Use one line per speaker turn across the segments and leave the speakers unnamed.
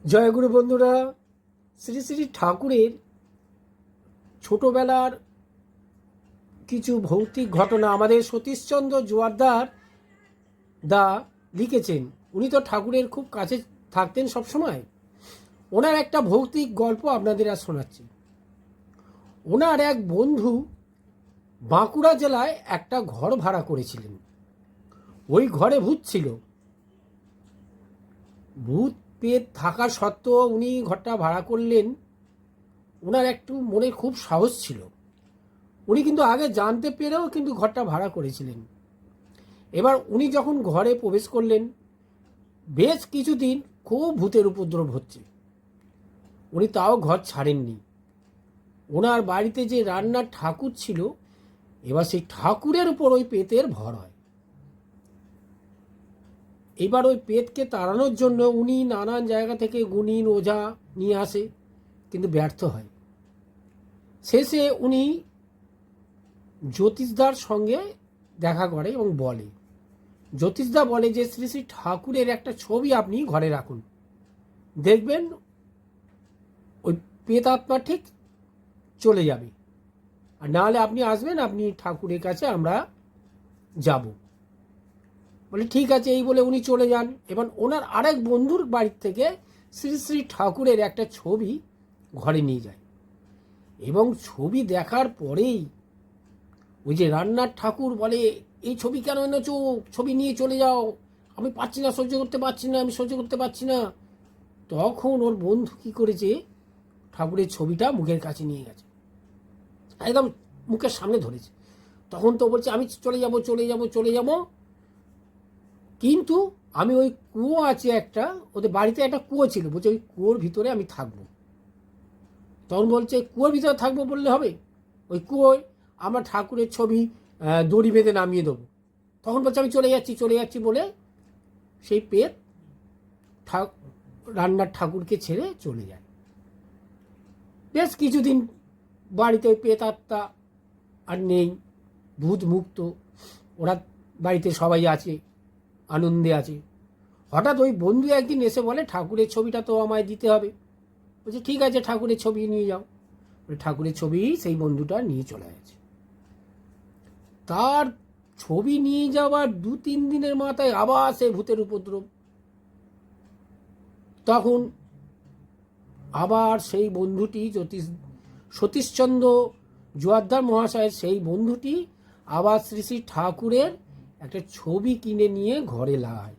জয়গুরু বন্ধুরা, শ্রী শ্রী ঠাকুরের ছোটবেলার কিছু ভৌতিক ঘটনা আমাদের সতীশচন্দ্র জোয়ারদার দা লিখেছেন। উনি তো ঠাকুরের খুব কাছে থাকতেন সবসময়। ওনার একটা ভৌতিক গল্প আপনাদের আজ শোনাচ্ছি। ওনার এক বন্ধু বাঁকুড়া জেলায় একটা ঘর ভাড়া করেছিলেন। ওই ঘরে ভূত ছিল। ভূত পেট থাকা সত্ত্বেও উনি ঘরটা ভাড়া করলেন। ওনার একটু মনে খুব সাহস ছিল। উনি কিন্তু আগে জানতে পেরেও কিন্তু ঘরটা ভাড়া করেছিলেন। এবার উনি যখন ঘরে প্রবেশ করলেন, বেশ কিছুদিন খুব ভূতের উপদ্রব হচ্ছে। উনি তাও ঘর ছাড়েননি। ওনার বাড়িতে যে রান্নার ঠাকুর ছিল, এবার সেই ঠাকুরের উপর ওই পেতের ভর হয়। এবার ওই পেতকে তাড়ানোর জন্য উনি নানান জায়গা থেকে গুণিন ওঝা নিয়ে আসে, কিন্তু ব্যর্থ হয়। শেষে উনি জ্যোতিষদার সঙ্গে দেখা করে এবং বলে, জ্যোতিষদা বলে যে শ্রী শ্রী ঠাকুরের একটা ছবি আপনি ঘরে রাখুন, দেখবেন ওই প্রেতাত্মা ঠিক চলে যাবে। আর নাহলে আপনি আসবেন, আপনি ঠাকুরের কাছে আমরা যাব। বলে ঠিক আছে, এই বলে উনি চলে যান। এবার ওনার আরেক বন্ধুর বাড়ির থেকে শ্রী শ্রী ঠাকুরের একটা ছবি ঘরে নিয়ে যায় এবং ছবি দেখার পরেই ওই যে রান্নার ঠাকুর বলে, এই ছবি কেন এনেছো, ছবি নিয়ে চলে যাও, আমি পারছি না, সহ্য করতে পারছি না, আমি সহ্য করতে পারছি না। তখন ওর বন্ধু কি করেছে, ঠাকুরের ছবিটা মুখের কাছে নিয়ে গেছে, একদম মুখের সামনে ধরেছে। তখন তো বলছে আমি চলে যাব চলে যাব চলে যাব, কিন্তু আমি ওই কুয়ো আছে একটা, ওদের বাড়িতে একটা কুয়ো ছিল, বলছে ওই কুয়োর ভিতরে আমি থাকবো। তখন বলছে কুয়োর ভিতরে থাকবো বললে হবে, ওই কুয়োয় আমার ঠাকুরের ছবি দড়ি বেঁধে নামিয়ে দেবো। তখন বলছে আমি চলে যাচ্ছি চলে যাচ্ছি বলে সেই পেট রান্নার ঠাকুরকে ছেড়ে চলে যায়। বেশ কিছুদিন বাড়িতে ওই পেট আত্মা আর নেই, ভূত মুক্ত, ওরা বাড়িতে সবাই আছে, আনন্দে আছে। হঠাৎ ওই বন্ধু একদিন এসে বলে, ঠাকুরের ছবিটা তো আমায় দিতে হবে। বলছে ঠিক আছে, ঠাকুরের ছবি নিয়ে যাও। ঠাকুরের ছবি সেই বন্ধুটা নিয়ে চলে গেছে। তার ছবি নিয়ে যাওয়ার 2-3 দিনের মাথায় আবার সেই ভূতের উপদ্রব। তখন আবার সেই বন্ধুটি সতীশচন্দ্র জোয়ারদার মহাশয়ের সেই বন্ধুটি আবার শ্রী শ্রী ঠাকুরের একটা ছবি কিনে নিয়ে ঘরে লাগায়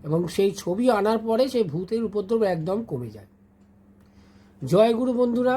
এবং সেই ছবি আনার পরে সেই ভূতের উপদ্রব একদম কমে যায়। জয় গুরু বন্ধুরা।